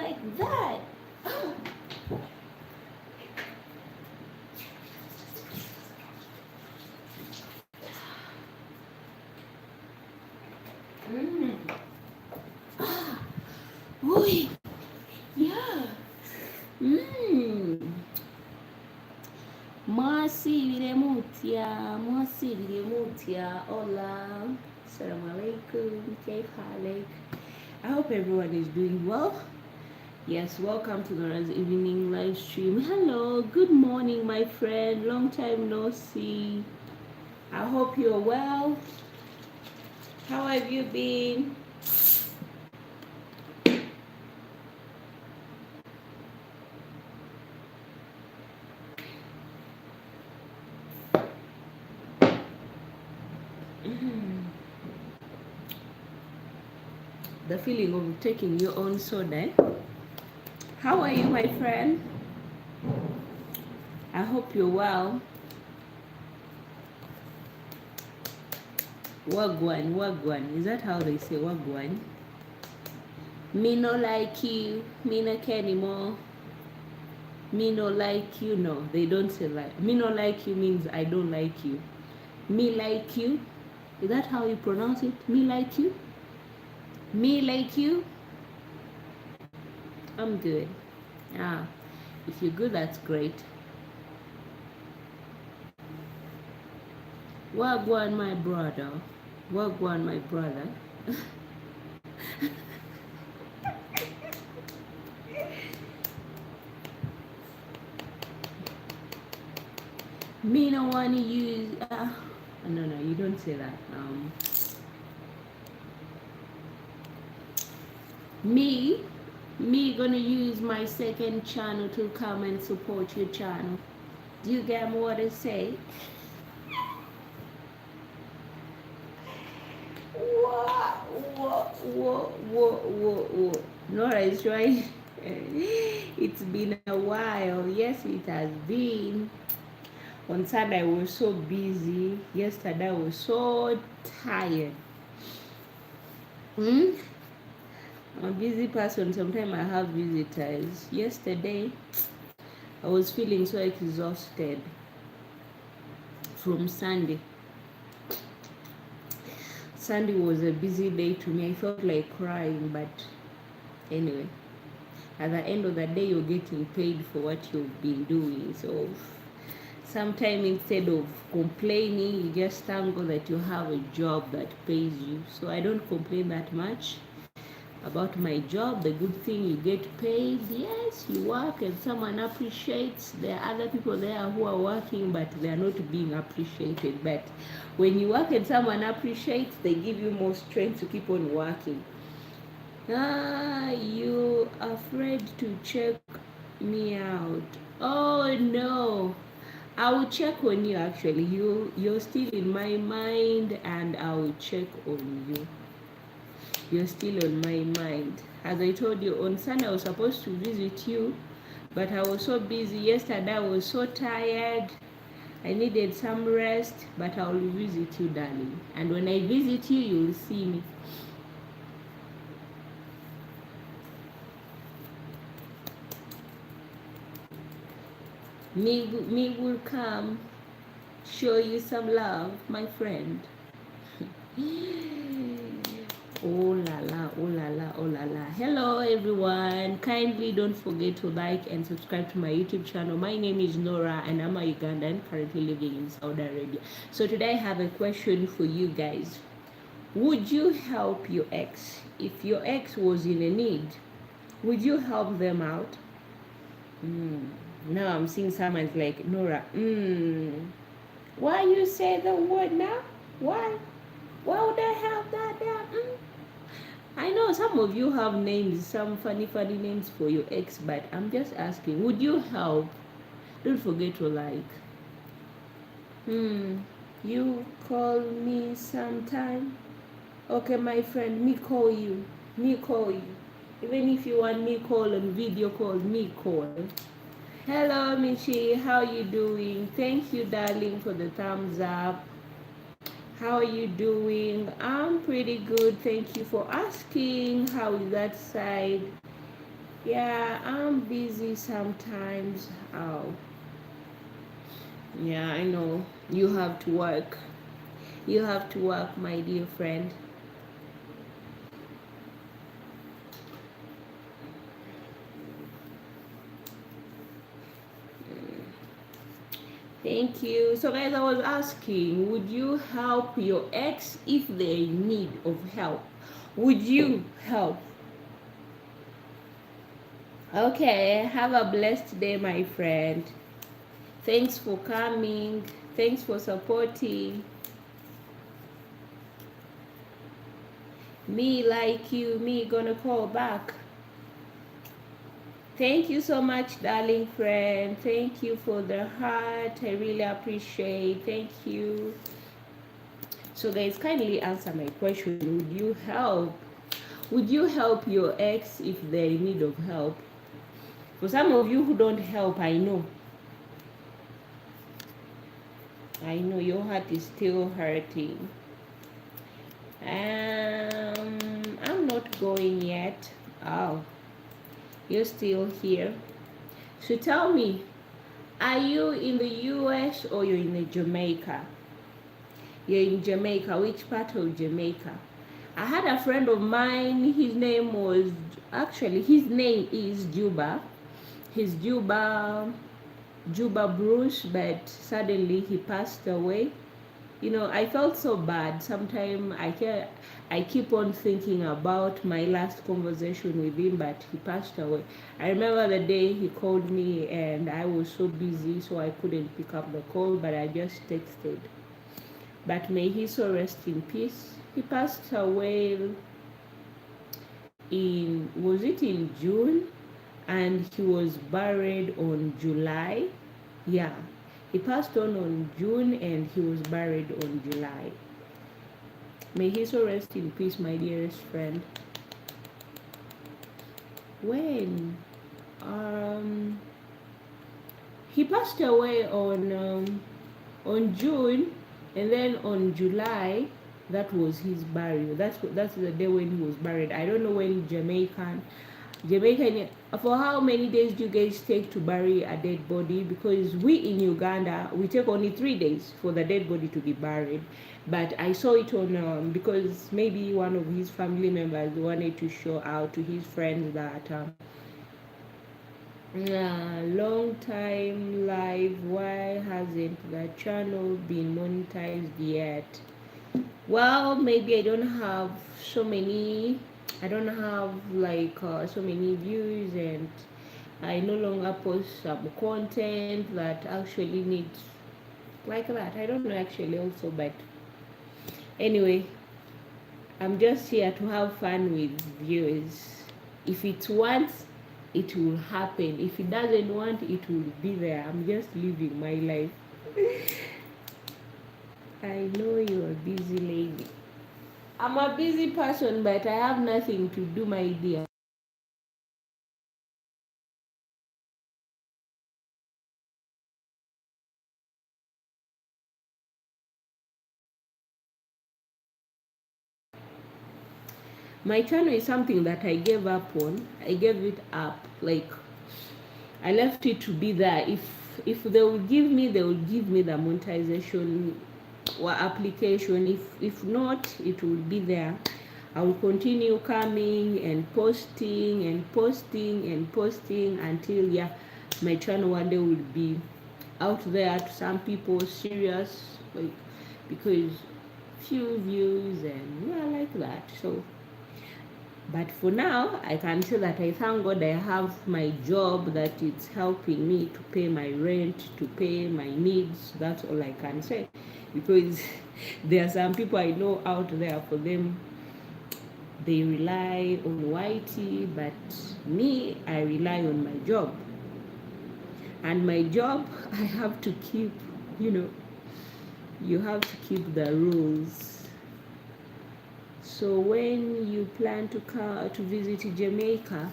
like that. Oh. Mm. Ah. Oi. Yeah. Mm. Mosi Viremutia, Hola, Assalamu alaikum, Kaif Halik. I hope everyone is doing well. Yes, welcome to Nora's evening live stream. Hello, good morning, my friend. Long time no see. I hope you're well. How have you been? The feeling of taking your own soda. How are you, my friend? I hope you're well. Wagwan, wagwan. Is that how they say wagwan? Me no like you. Me no care anymore. Me no like you. No, they don't say like. Me no like you means I don't like you. Me like you. Is that how you pronounce it? Me like you? Me like you? I'm good. Ah, if you're good, that's great. Wagwan, my brother. Wagwan, my brother. Me no wanna use. No, you don't say that. Me gonna use my second channel to come and support your channel. Do you get what I say? Whoa. Nora is trying. It's been a while. Yes, it has been. On Sunday I was so busy. Yesterday I was so tired. I'm a busy person. Sometimes I have visitors. Yesterday I was feeling so exhausted from Sunday. Sunday was a busy day to me. I felt like crying, but anyway, at the end of the day, you're getting paid for what you've been doing. So sometimes instead of complaining, you just thank God that you have a job that pays you. So I don't complain that much about my job. The good thing, you get paid. Yes, you work and someone appreciates. There are other people there who are working but they are not being appreciated. But when you work and someone appreciates, they give you more strength to keep on working. You afraid to check me out? Oh no, I will check on you. Actually, you're still in my mind and I will check on you. You're still on my mind. As I told you, on Sunday I was supposed to visit you, but I was so busy. Yesterday I was so tired. I needed some rest, but I will visit you, darling. And when I visit you, you will see me. Me will come, show you some love, my friend. Oh la la, oh la la, oh la la. Hello everyone. Kindly don't forget to like and subscribe to my YouTube channel. My name is Nora and I'm a Ugandan currently living in Saudi Arabia. So today I have a question for you guys. Would you help your ex? If your ex was in a need, would you help them out? Now I'm seeing someone's like, Nora, why you say the word now? Why? Why would I help that down? I know some of you have names, some funny names for your ex, but I'm just asking, would you help? Don't forget to like. You call me sometime? Okay, my friend, me call you. Me call you. Even if you want me call and video call, me call. Hello, Michi. How you doing? Thank you, darling, for the thumbs up. How are you doing? I'm pretty good. Thank you for asking. How is that side? Yeah, I'm busy sometimes. Oh, yeah, I know. You have to work. You have to work, my dear friend. Thank you. So, guys, I was asking, would you help your ex if they're in need of help? Would you help? Okay, have a blessed day, my friend. Thanks for coming. Thanks for supporting me. Like you, me gonna call back. Thank you so much, darling friend. Thank you for the heart. I really appreciate. Thank you. So, guys, kindly answer my question. Would you help? Would you help your ex if they're in need of help? For some of you who don't help, I know your heart is still hurting. I'm not going yet. Oh, you're still here. So tell me, are you in the US or you're in Jamaica? You're in Jamaica. Which part of Jamaica? I had a friend of mine. His name is Juba. He's Juba Bruce, but suddenly he passed away. I felt so bad. Sometimes I keep on thinking about my last conversation with him, but he passed away. I remember the day he called me, and I was so busy, so I couldn't pick up the call, but I just texted. But may he so rest in peace. He passed away was it in June? And he was buried on July. Yeah, he passed on June and he was buried on July. May he so rest in peace, my dearest friend. When he passed away on June, and then on July, that was his burial. That's the day when he was buried. I don't know when Jamaican, for how many days do you guys take to bury a dead body? Because we in Uganda, we take only 3 days for the dead body to be buried. But I saw it on, because maybe one of his family members wanted to show out to his friends that, long time live, why hasn't the channel been monetized yet? Well, maybe I don't have like so many views, and I no longer post some content that actually needs like that. I don't know actually also, but anyway, I'm just here to have fun with viewers. If it wants, it will happen. If it doesn't want, it will be there. I'm just living my life. I know you're a busy lady. I'm a busy person, but I have nothing to do, my dear. My channel is something that I gave up on. I gave it up. Like, I left it to be there. If they will give me, they will give me the monetization or application. If not, it will be there. I will continue coming and posting and posting and posting until, yeah, my channel one day will be out there to some people serious, like, because few views and yeah, like that. So, but for now, I can say that I thank God I have my job, that it's helping me to pay my rent, to pay my needs. That's all I can say. Because there are some people I know out there, for them, they rely on YT, but me, I rely on my job. And my job, I have to keep, you have to keep the rules. So when you plan to come to visit Jamaica,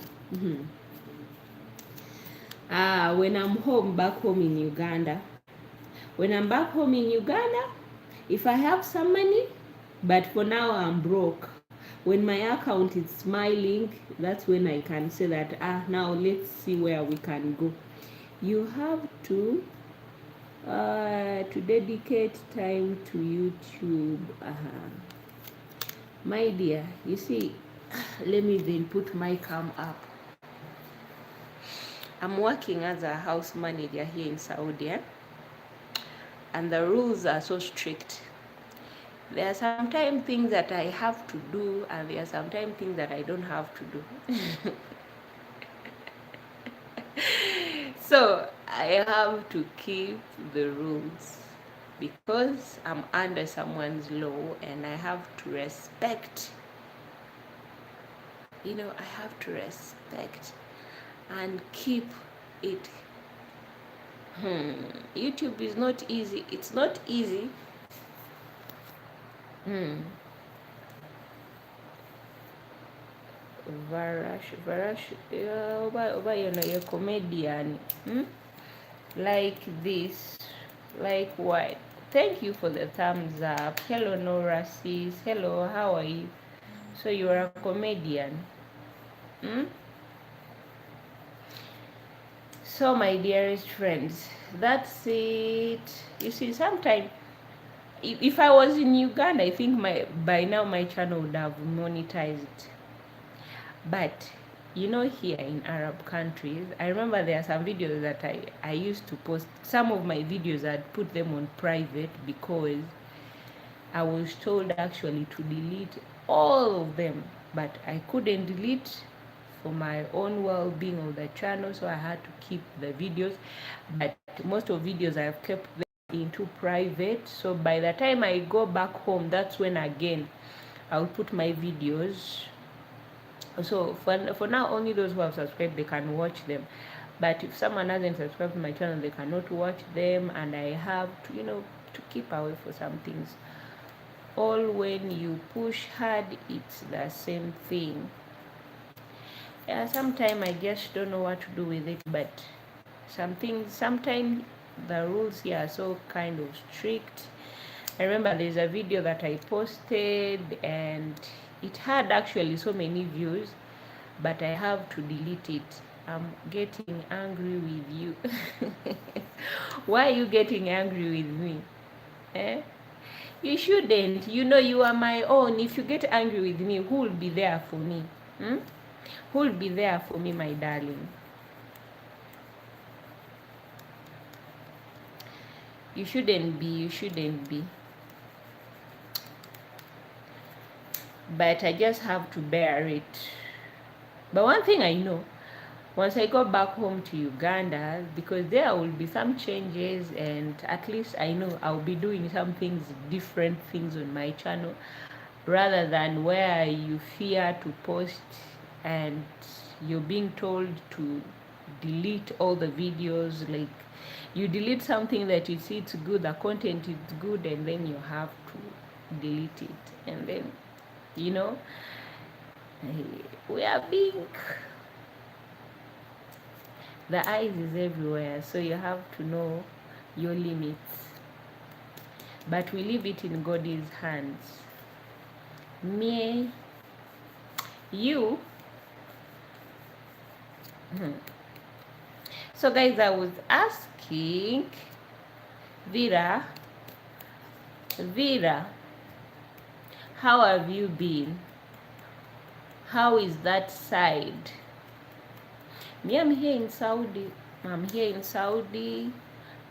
when I'm back home in Uganda, if I have some money, but for now I'm broke. When my account is smiling, that's when I can say that, now let's see where we can go. You have to dedicate time to YouTube. My dear, you see, let me then put my cam up. I'm working as a house manager here in Saudi, and the rules are so strict. There are sometimes things that I have to do, and there are sometimes things that I don't have to do. So I have to keep the rules because I'm under someone's law, and I have to respect. I have to respect and keep it. YouTube is not easy. It's not easy. Varash, you're a comedian. Like this, like what? Thank you for the thumbs up. Hello, Nora sis. Hello, how are you? So you are a comedian. So my dearest friends, that's it. You see, sometimes if I was in Uganda, I think by now my channel would have monetized. But here in Arab countries, I remember there are some videos that I used to post. Some of my videos, I'd put them on private because I was told actually to delete all of them, but I couldn't delete for my own well-being of the channel, so I had to keep the videos. But most of videos I've kept them into private, so by the time I go back home, that's when again I'll put my videos. So for now, only those who have subscribed, they can watch them. But if someone hasn't subscribed to my channel, they cannot watch them, and I have to to keep away for some things. All when you push hard, it's the same thing. Yeah, sometimes I just don't know what to do with it, but sometimes the rules here are so kind of strict. I remember there's a video that I posted and it had actually so many views, but I have to delete it. I'm getting angry with you. Why are you getting angry with me? You shouldn't. You are my own. If you get angry with me, who will be there for me? Who will be there for me, my darling? You shouldn't be. But I just have to bear it. But one thing I know, once I go back home to Uganda, because there will be some changes, and at least I know I'll be doing some different things on my channel, rather than where you fear to post and you're being told to delete all the videos. Like, you delete something that you see it's good, the content is good, and then you have to delete it. And then we are being, the eyes is everywhere, so you have to know your limits. But we leave it in God's hands. Me, you. So guys, I was asking Vera, how have you been? How is that side? Me, I'm here in Saudi.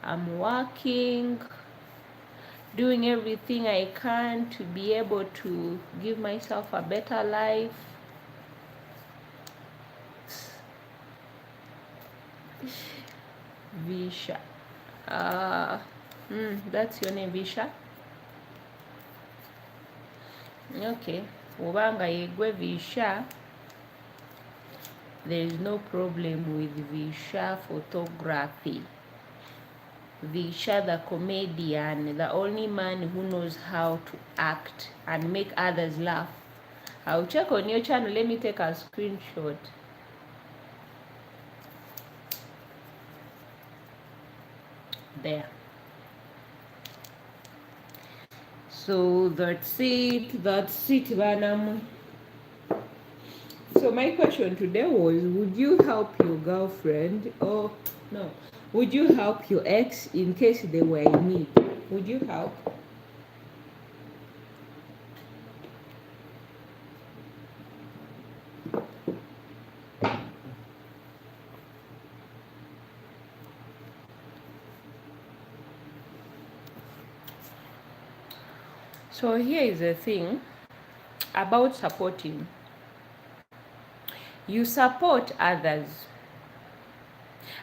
I'm working, doing everything I can to be able to give myself a better life. Visha. That's your name, Visha? Okay. Ubanga yegwe Visha. There is no problem with Visha photography. Visha the comedian, the only man who knows how to act and make others laugh. I'll check on your channel. Let me take a screenshot. There. So that's it, Banam. So my question today was, would you help your girlfriend, or no, would you help your ex in case they were in need? Would you help? So here is the thing about supporting. You support others,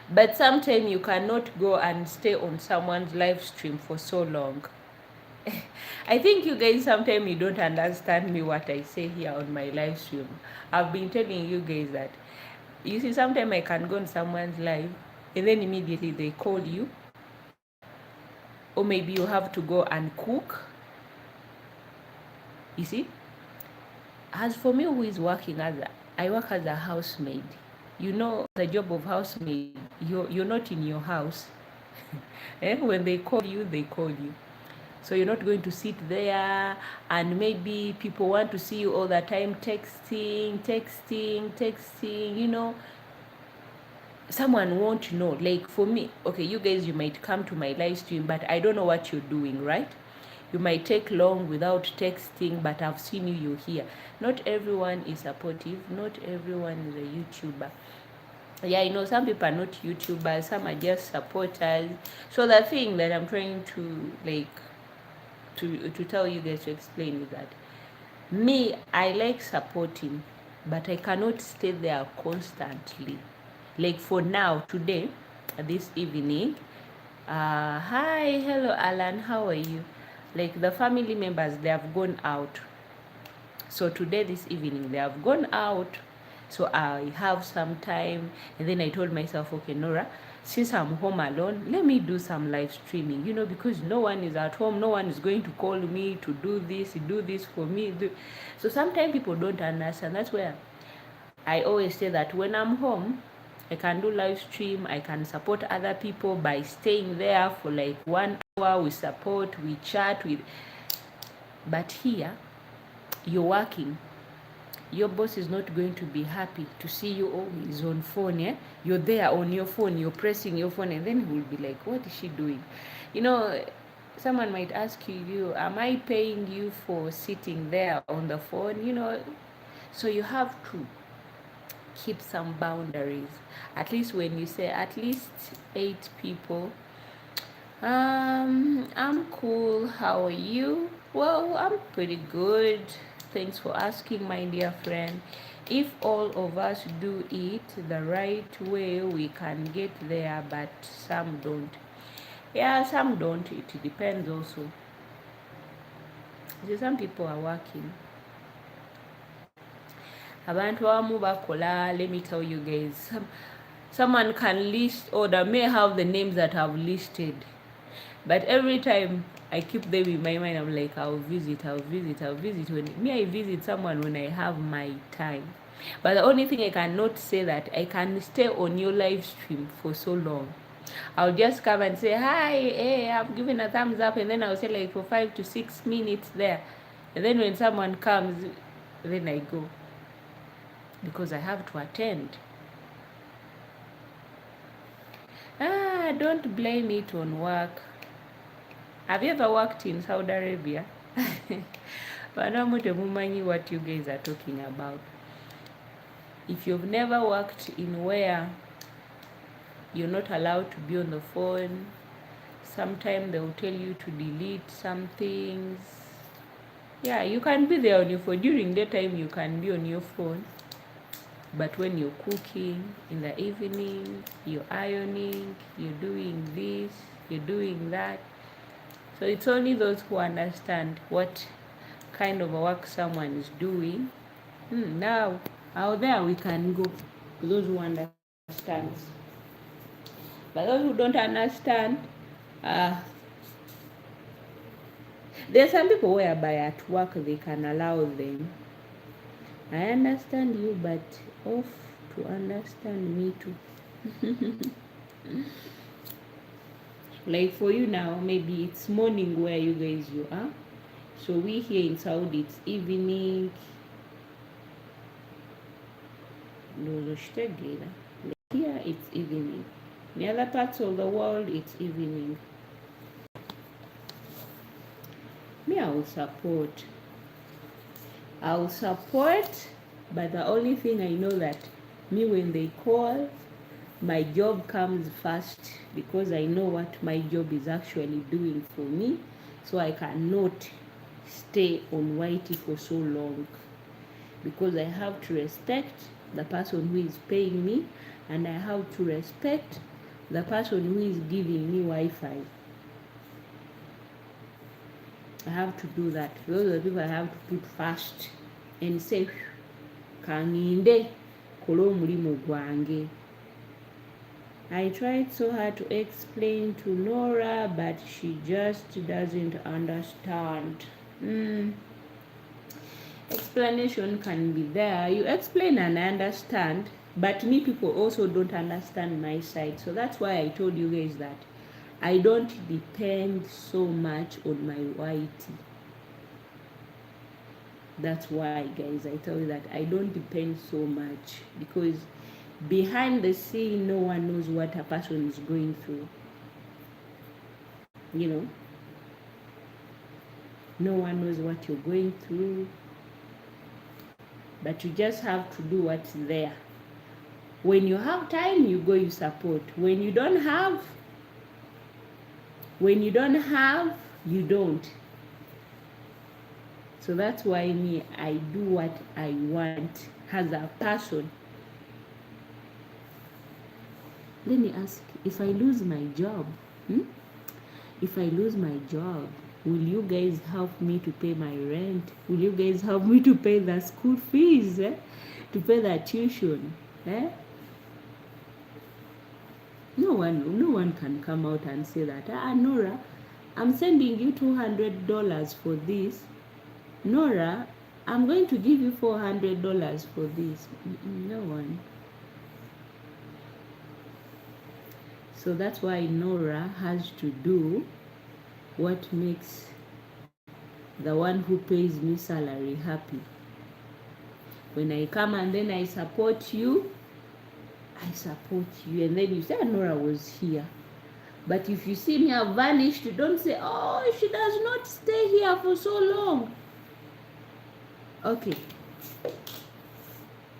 but sometimes you cannot go and stay on someone's live stream for so long. I think you guys sometimes you don't understand me what I say here on my live stream. I've been telling you guys that, you see, sometimes I can go on someone's live and then immediately they call you, or maybe you have to go and cook. You see, as for me, who is working I work as a housemaid. You know, the job of housemaid, you're not in your house. When they call you, they call you. So you're not going to sit there and maybe people want to see you all the time texting. Someone won't know. Like for me, okay, you guys, you might come to my live stream, but I don't know what you're doing, right? You might take long without texting, but I've seen you're here. Not everyone is supportive. Not everyone is a YouTuber. Yeah, I know some people are not YouTubers, some are just supporters. So the thing that I'm trying to to tell you guys, to explain, is that me, I like supporting, but I cannot stay there constantly. Like for now, today, this evening, hi, hello Alan, how are you? Like the family members, they have gone out. So today, this evening, they have gone out. So I have some time, and then I told myself, okay, Nora, since I'm home alone, let me do some live streaming, because no one is at home, no one is going to call me to do this for me. So sometimes people don't understand. That's where I always say that when I'm home, I can do live stream, I can support other people by staying there for like 1 hour, we support, we chat, but here, you're working. Your boss is not going to be happy to see you always on phone. You're there on your phone, you're pressing your phone, and then he will be like, what is she doing? Someone might ask you, am I paying you for sitting there on the phone? So you have to keep some boundaries. At least when you say at least 8 people, I'm cool, how are you? Well, I'm pretty good. Thanks for asking, my dear friend. If all of us do it the right way, we can get there, but some don't. Yeah, some don't. It depends also. So some people are working. Abantu abamu bakola. Let me tell you guys. Someone can list, or they may have the names that I've listed, but every time I keep them in my mind, I'm like, I'll visit. When I visit someone when I have my time. But the only thing I cannot say that I can stay on your live stream for so long. I'll just come and say, hi, hey, I've given a thumbs up, and then I'll say like for 5 to 6 minutes there. And then when someone comes, then I go. Because I have to attend. Don't blame it on work. Have you ever worked in Saudi Arabia? But what you guys are talking about. If you've never worked in where you're not allowed to be on the phone, sometimes they will tell you to delete some things. Yeah, you can be there on your phone. During daytime, you can be on your phone. But when you're cooking in the evening, you're ironing, you're doing this, you're doing that. So it's only those who understand what kind of work someone is doing. Now, out there we can go. Those who understand. But those who don't understand, there are some people whereby at work they can allow them. I understand you, but off to understand me too. Like for you now, maybe it's morning where you guys you are. So we here in Saudi, it's evening. Here it's evening. In other parts of the world it's evening. Me, I will support. But the only thing I know that me, when they call, my job comes first, because I know what my job is actually doing for me. So I cannot stay on Whitey for so long, because I have to respect the person who is paying me, and I have to respect the person who is giving me Wi-Fi. I have to do that. Those are the people I have to put first and say, Kanginde kolo mulimo gwange. I tried so hard to explain to Nora, but she just doesn't understand. Explanation can be there. You explain and I understand, but me, people also don't understand my side. So that's why I told you guys that I don't depend so much on my Whitey. That's why, guys, I tell you that I don't depend so much, because behind the scene, no one knows what a person is going through. You know, no one knows what you're going through, but you just have to do what's there. When you have time, you go, you support. When you don't have, you don't. So that's why me, I do what I want as a person. Let me ask, if I lose my job, will you guys help me to pay my rent? Will you guys help me to pay the school fees? To pay the tuition? No one can come out and say that, Nora, I'm sending you $200 for this. Nora, I'm going to give you $400 for this. No one. So that's why Nora has to do what makes the one who pays me salary happy. When I come and then I support you, and then you say, Nora was here. But if you see me have vanished, don't say, oh, she does not stay here for so long. Okay.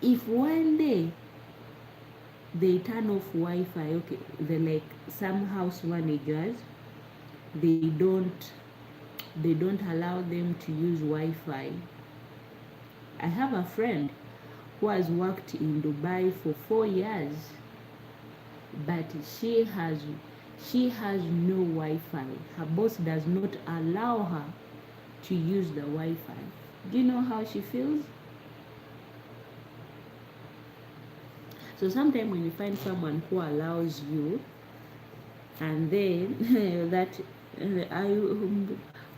If one day they turn off Wi-Fi, okay, they're like some house managers, they don't allow them to use Wi-Fi. I have a friend who has worked in Dubai for 4 years, but she has no Wi-Fi. Her boss does not allow her to use the Wi-Fi. Do you know how she feels? So sometimes when you find someone who allows you, and then that,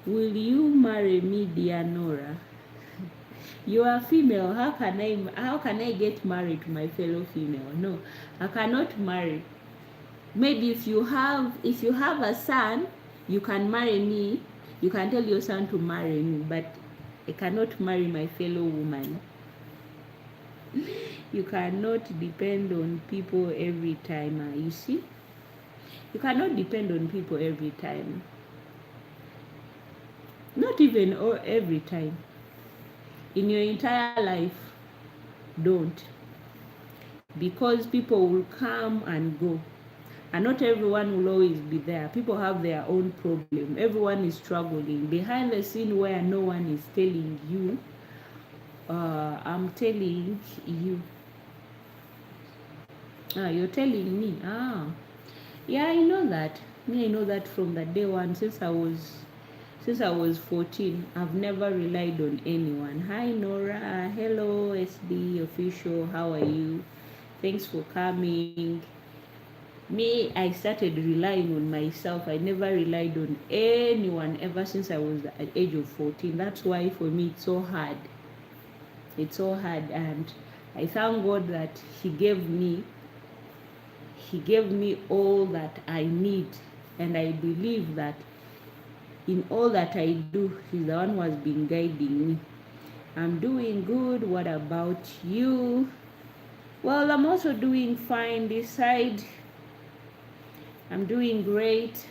will you marry me, dear Nora? You are female. How can I get married to my fellow female? No, I cannot marry. Maybe if you have a son, you can marry me. You can tell your son to marry me, but I cannot marry my fellow woman. You cannot depend on people every time. You see, you cannot depend on people every time. Not even every time. In your entire life, don't. Because people will come and go, and not everyone will always be there. People have their own problem. Everyone is struggling behind the scene where no one is telling you. I'm telling you. You're telling me. Yeah, I know that. I know that from the day one, since I was 14, I've never relied on anyone. Hi Nora, hello SD official, how are you? Thanks for coming. Me, I started relying on myself. I never relied on anyone ever since I was at the age of 14. That's why for me it's so hard. It's so hard, and I thank God that He gave me all that I need, and I believe that in all that I do, He's the one who has been guiding me. I'm doing good. What about you? Well, I'm also doing fine this side. I'm doing great.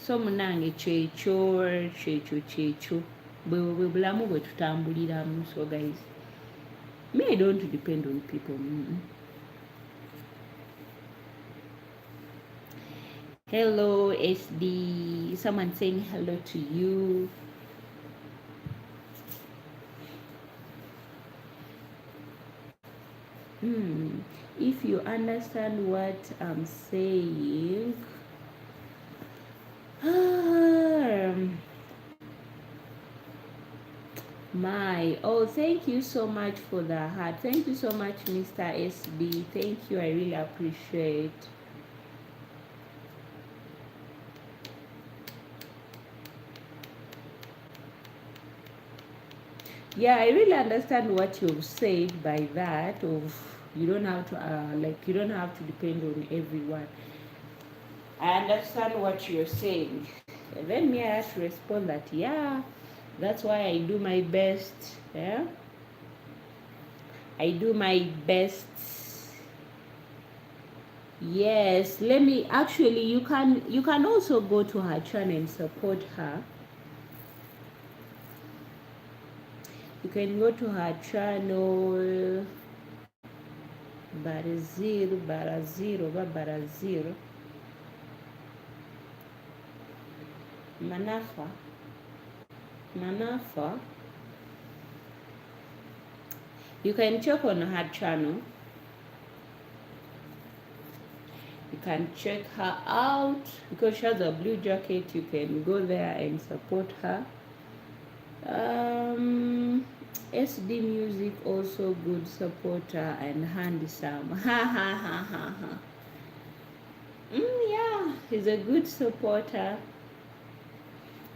So munange kyekyo bwe bulamu bwe tutambuliramu. So guys, me, I don't depend on people. Hello SD, someone saying hello to you. If you understand what I'm saying, thank you so much for the heart. Thank you so much, Mr. SD. Thank you, I really appreciate. Yeah, I really understand what you've said by that of you don't have to you don't have to depend on everyone. I understand what you're saying. And then me, I have to respond that yeah, that's why I do my best. Yeah, I do my best. Yes, let me actually. You can also go to her channel and support her. You can go to her channel. Baraziro. Manafa. You can check on her channel. You can check her out because she has a blue jacket. You can go there and support her. SD Music also good supporter and handsome. Ha ha ha ha ha. Yeah, he's a good supporter.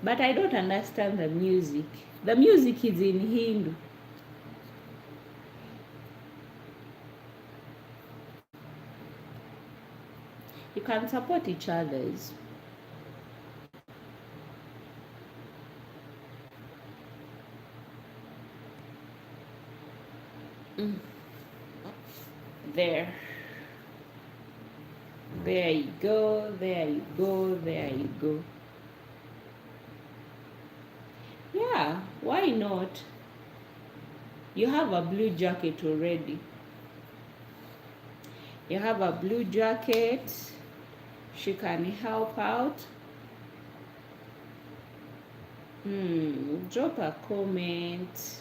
But I don't understand the music. The music is in Hindu. You can support each other's. There. There you go, there you go, there you go. Yeah, why not? You have a blue jacket already. You have a blue jacket. She can help out. Drop a comment.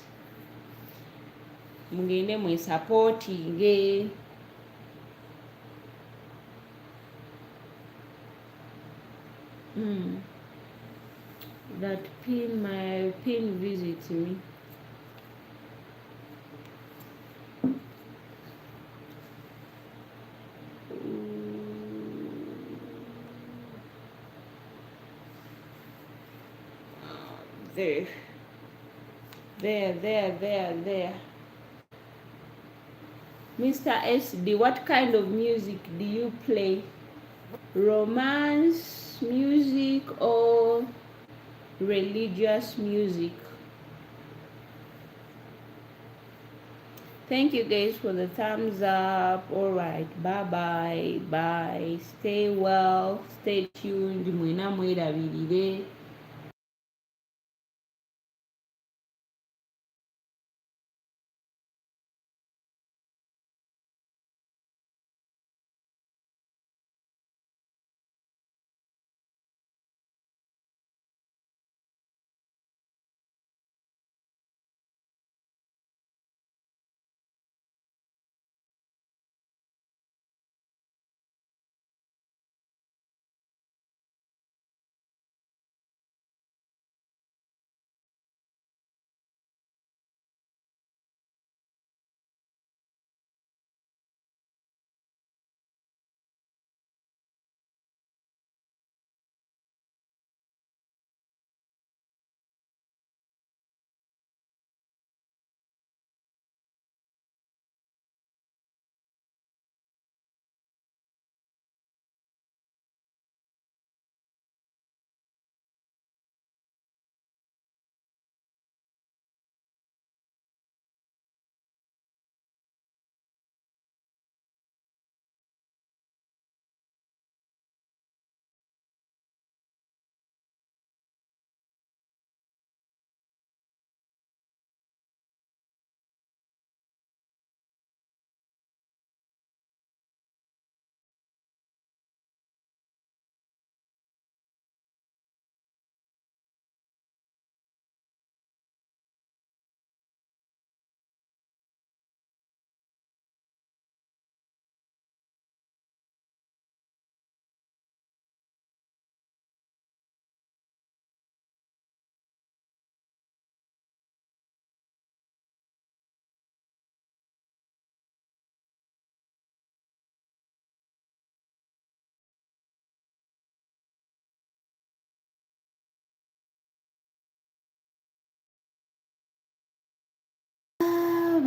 Mungende mwe supporting. That my pin visit me. There. Mr. SD, what kind of music do you play? Romance music or religious music? Thank you guys for the thumbs up. All right, bye. Stay well, stay tuned. Mwena mwera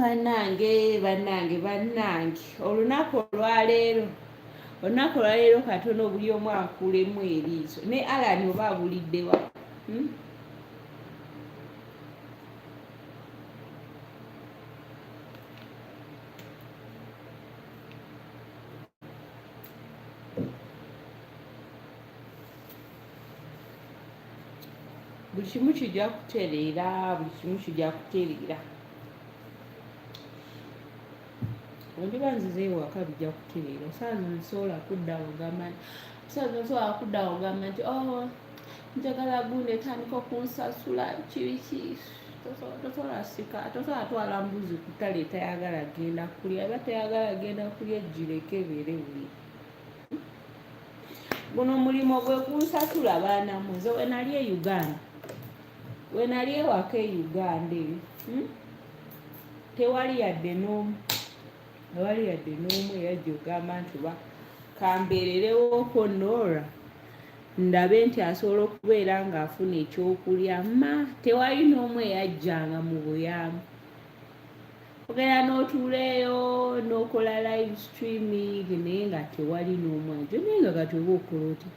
bannange olunaku olwaleero katono buli omu akulemu eriiso ne Alani oba abuliddewa buli kimu kijja kutereera ondiba nzize ewaka bijja kutereera osasobola kudda ogamba nti njagala gundi etandika okunsasula kibiki tosobola twala mbuzi ku ttale tayagala genda kulya aba tayagala genda kulya gireke ebeere buli guno omulimu gwe kunsasula baana muze wenali e Uganda wenali ewaka e Uganda eyo tewali yadde n'omu eyajja ogamba nti oba kambeererewoko Norah ndabe nti asobola okubeera ng'afuna ekyokulya tewali n'omu eyajjanga mu buyambi ogenda n'otuuleeyo n'okola live streaming naye nga tewali n'omu ajo naye nga kati oba okola oti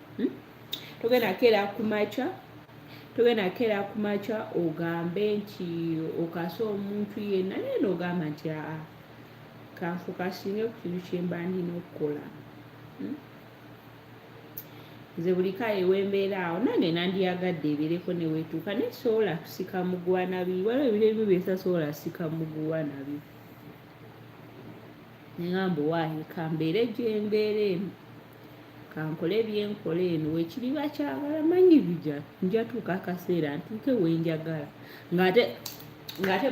togenda kumakya ogambe nti okase omuntu yenna naye n'ogamba nti kanfukasinge ku kintu kye mba ndina okukola nze buli kale wembeera awo nange nandiyagadde ebeereko neweetuuka naye sobola kusika muguwa nabiri waliwo ebiro ebimu byesasobola sika muguwa nabiri negamba owaayi kambeere gyembeera emu kankole byenkola eno wekiriba kyagala manyi bija njatuuka akaseera ntuuke wenjagala ng'ate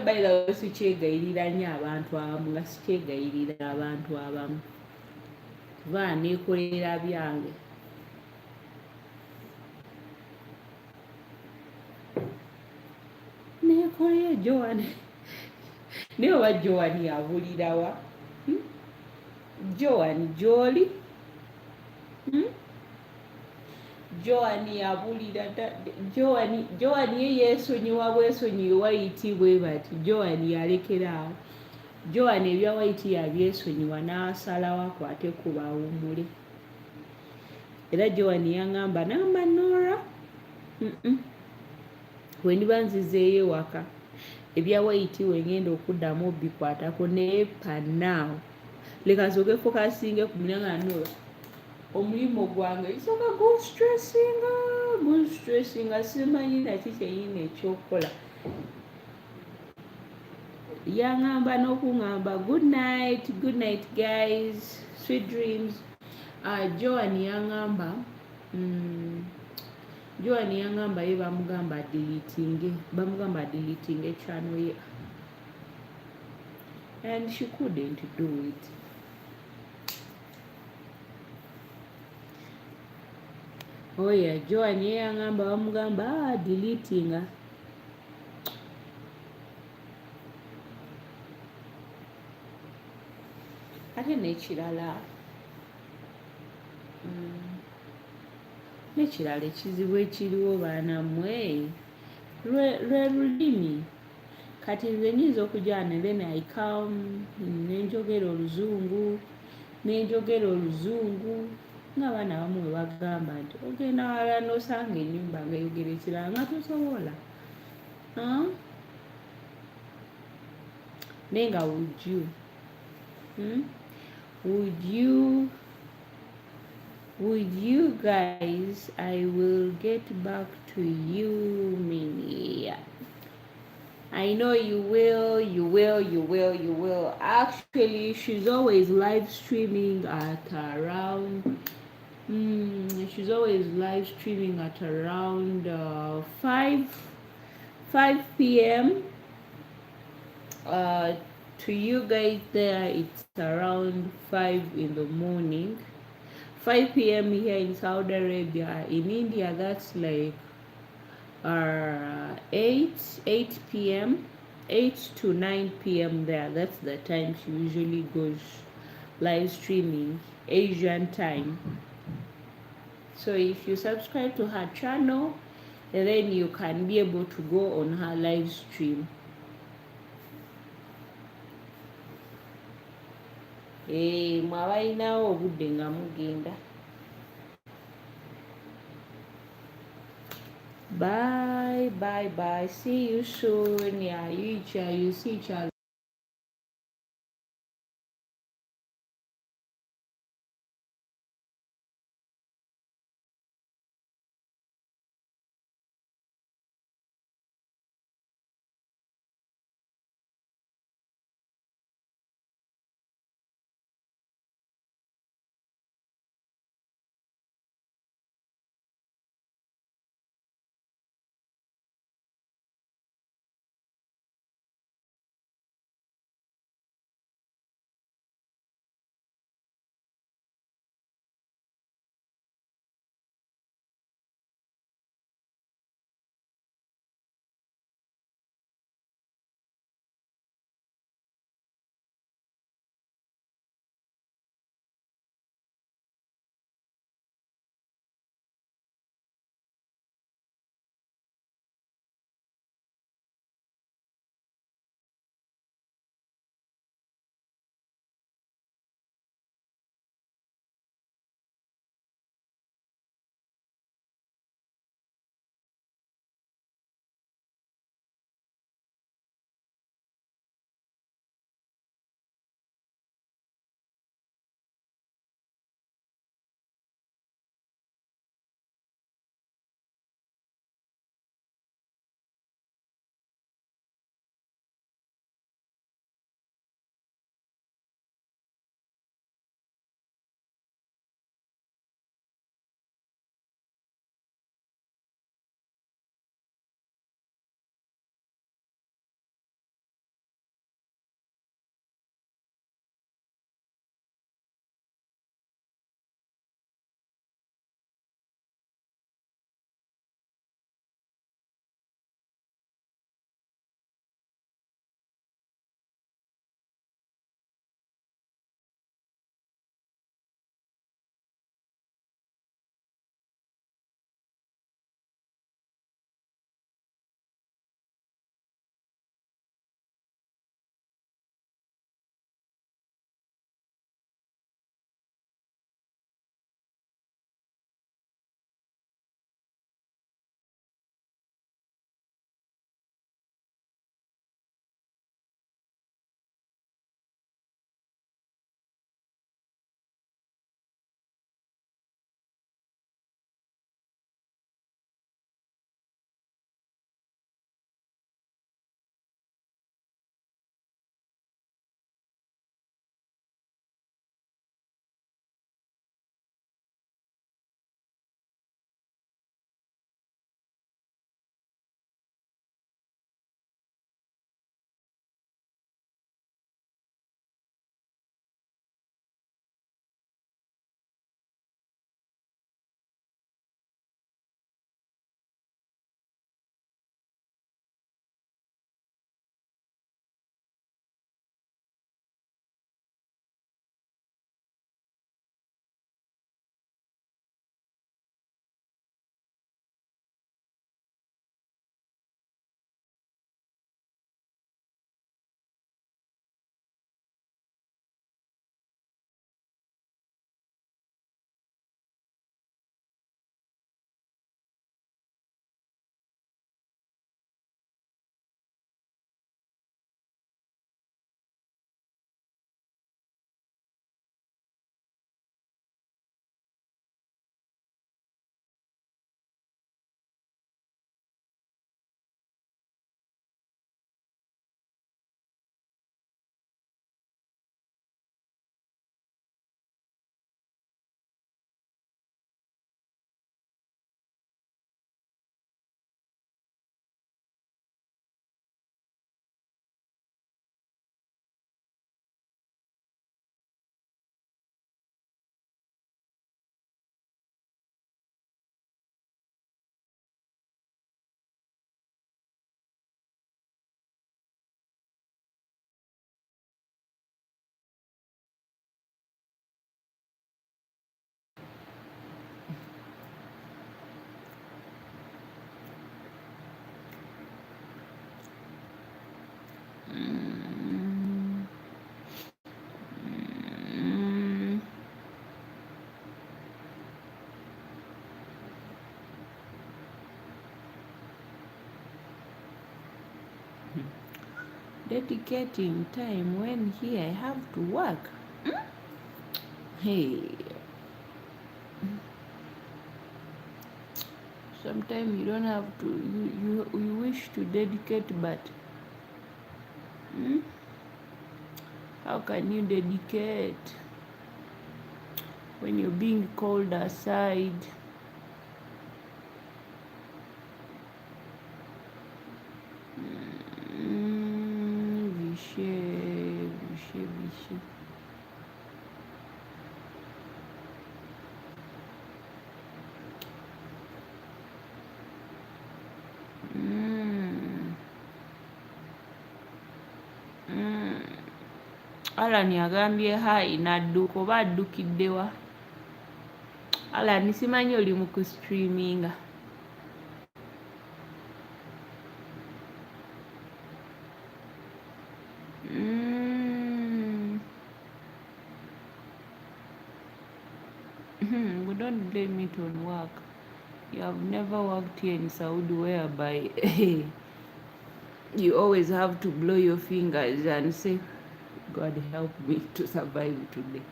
bayilawo sikyegayirira nnyo abantu abamu nga sikyegayirira abantu abamu kuba neekolera byange neekolera Joani naye oba Joani abulirawa Joani gy'oli Joani abulira Joani ye yeesonyiwa bwesonyiwe wayitibwe bati Joani yalekeraawo Joani ebyawayiti yabyesonyiwa n'asalawo akwate ku bawummule era Joani yaŋŋamba namba Norah bwe ndiba nzizeeyo ewaka ebyawayiti wengenda okuddamu obikwatako naye panaawo leka nsooke fokasinge ku mulyanga Norah omulimu gwange isooka gunstressinga simanyi naki kyeyina ekyokukola yaŋŋamba n'okuŋŋamba good night guys sweet dreams Joani yaŋŋamba ye bamugamba deleting channel ye and she couldn't do it oya Joani ye yaŋŋamba bamugamba deletinga ate n'ekirala ekizibu ekiriwo baanammwe lwe lulimi kati nze nyinza okujana then I come nenjogera oluzungu ng'abaana abamu we bagamba nti ogenda wala n'osanga ennyumba nga eyogera ekirala nga tosobola naye nga would you guys I will get back to you Minia. I know you will. Actually, she's always live streaming at around 5 p.m. To you guys there, it's around 5 in the morning. 5 p.m. here in Saudi Arabia. In India, that's like 8 p.m. 8 to 9 p.m. there. That's the time she usually goes live streaming, Asian time. So if you subscribe to her channel, then you can be able to go on her live stream. mwabalinawo obudde nga mugenda. Bye, bye, bye. See you soon. Yeah, you see each other. dedicating time when here I have to work. Hey, sometimes you don't have to, you wish to dedicate, but how can you dedicate when you're being called aside? Vishe. Alan yagambye hayi nadduka oba addukiddewa. Alan simanyi oli mu kustreaminga. We don't blame it on work. You have never worked here in Saudi whereby you always have to blow your fingers and say, God help me to survive today.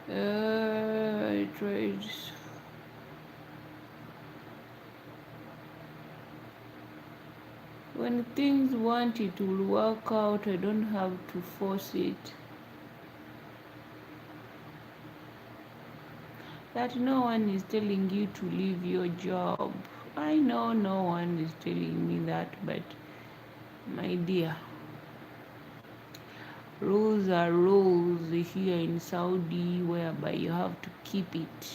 I tried. When things want it will work out, I don't have to force it. That no one is telling you to leave your job. I know no one is telling me that, but my dear, rules are rules here in Saudi, whereby you have to keep it.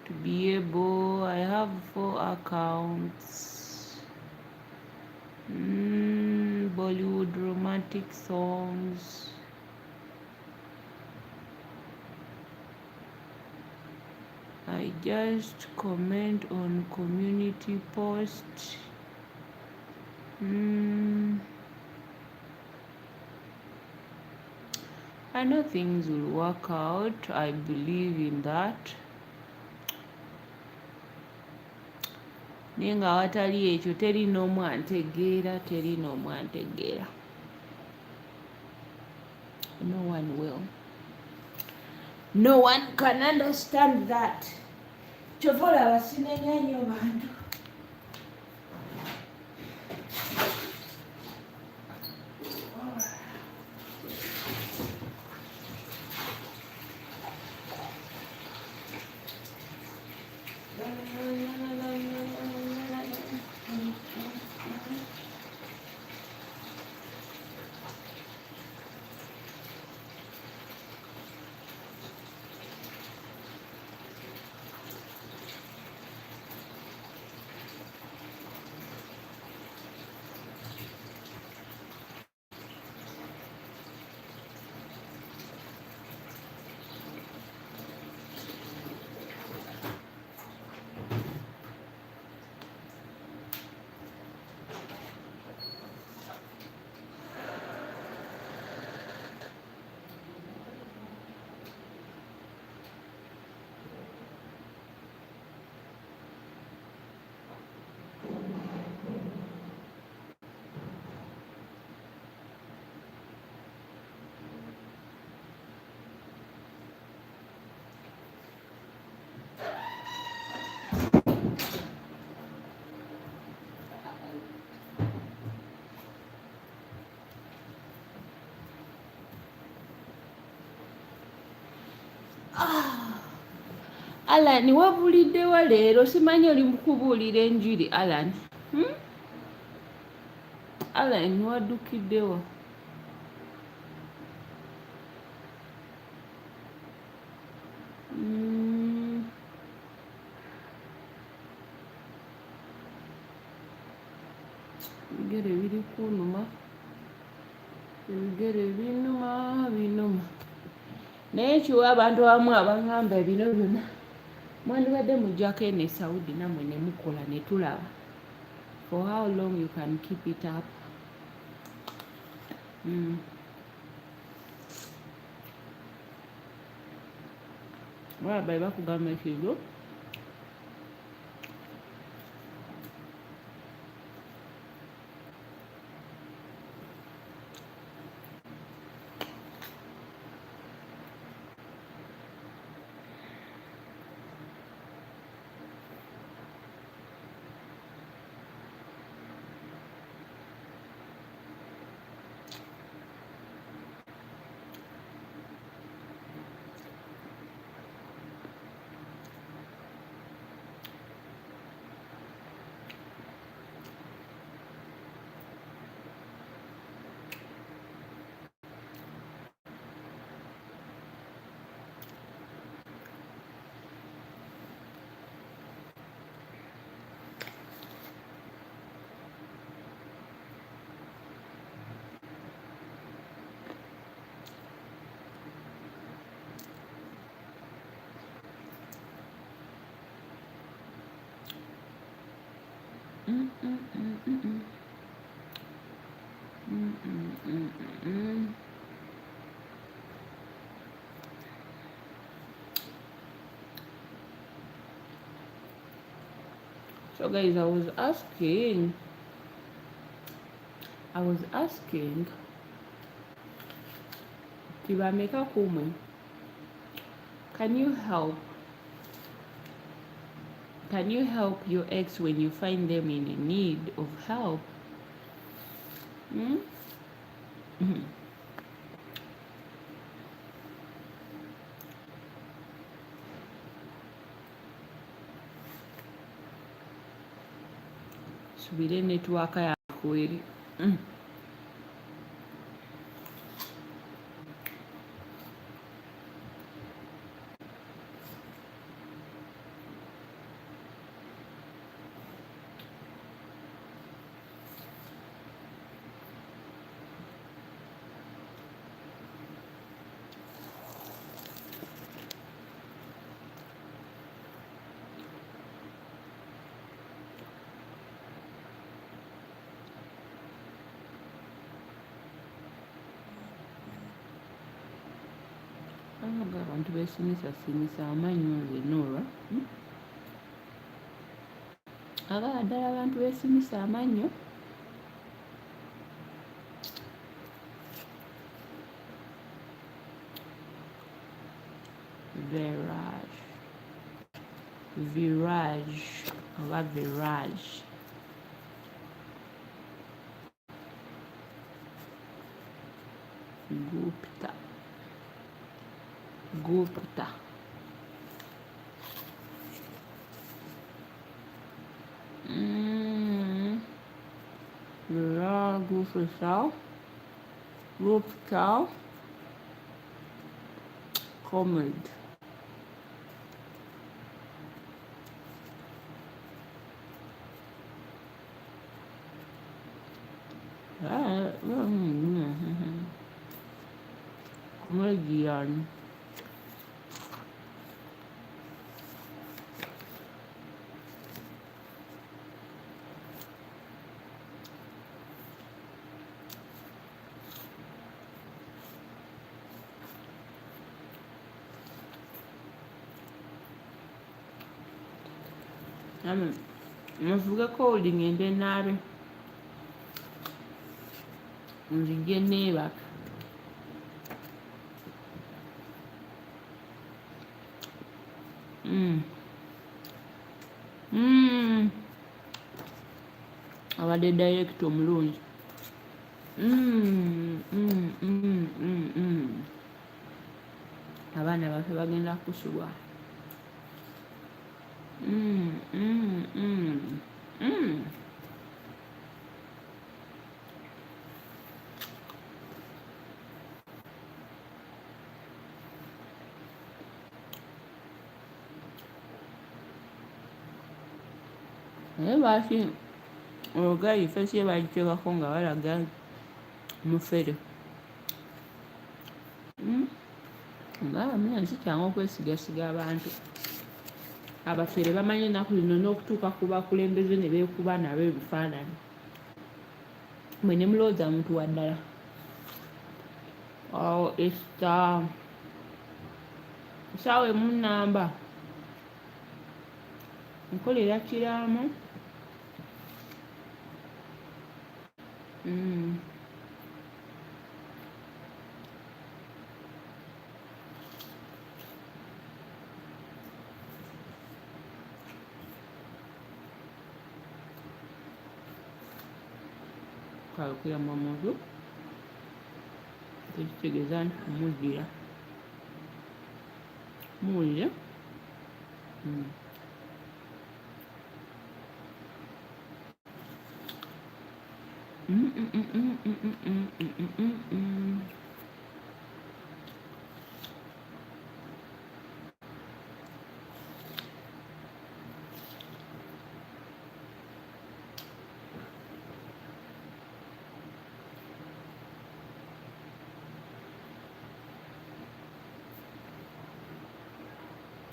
To be able, I have 4 accounts. Bollywood romantic songs. I just comment on community posts. I know things will work out. I believe in that. Nenga watali ekyo teri n'omu antegeera. No one will. No one can understand that. Chovola basinenya nnyo bantu. Alan wabuliddewa leero? Simanyi oli mukubuulira enjiri Alan. Alan waddukiddewa? Ebigere biri kunuma. Ebigere binuma. Naye kiwa abantu abamu abangamba bino byonna mwandibadde mujjako eno e Saudi nammwe ne mukola ne tulaba. For how long you can keep it up? Whereby bakugamba ekigo So guys, I was asking Kibameka Kume, can you help your ex when you find them in need of help? Hmm? Subire network yakweri. Abantu besimisa amannyo Norah. Agala ddala abantu besimisa amannyo. Virage oba virage. Gupta. Gupta. Comrade. Comedian. Muvuge kodi ngende naabe nzije neebaka. Abadde director omulungi. Abaana baffe bagenda kusubwa. Naye lwaki olugayi fesi ye bagiteekako nga balaga mufere? Nga mina sikyangu okwesigasiga abantu. Abafere bamanyi ennaku zino n'okutuuka ku bakulembeze ne beekuba nabo ebifaananyi. Mwe ne mulowooza muntu wa ddala. Esaawa emunnamba nkolera kiraamo. Kalukira mu muntu tekitegeeza nti kumuddira. Muwulire?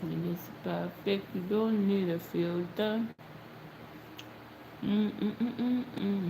It is perfect, you don't need a filter. Mm, mm, mm, mm, mm.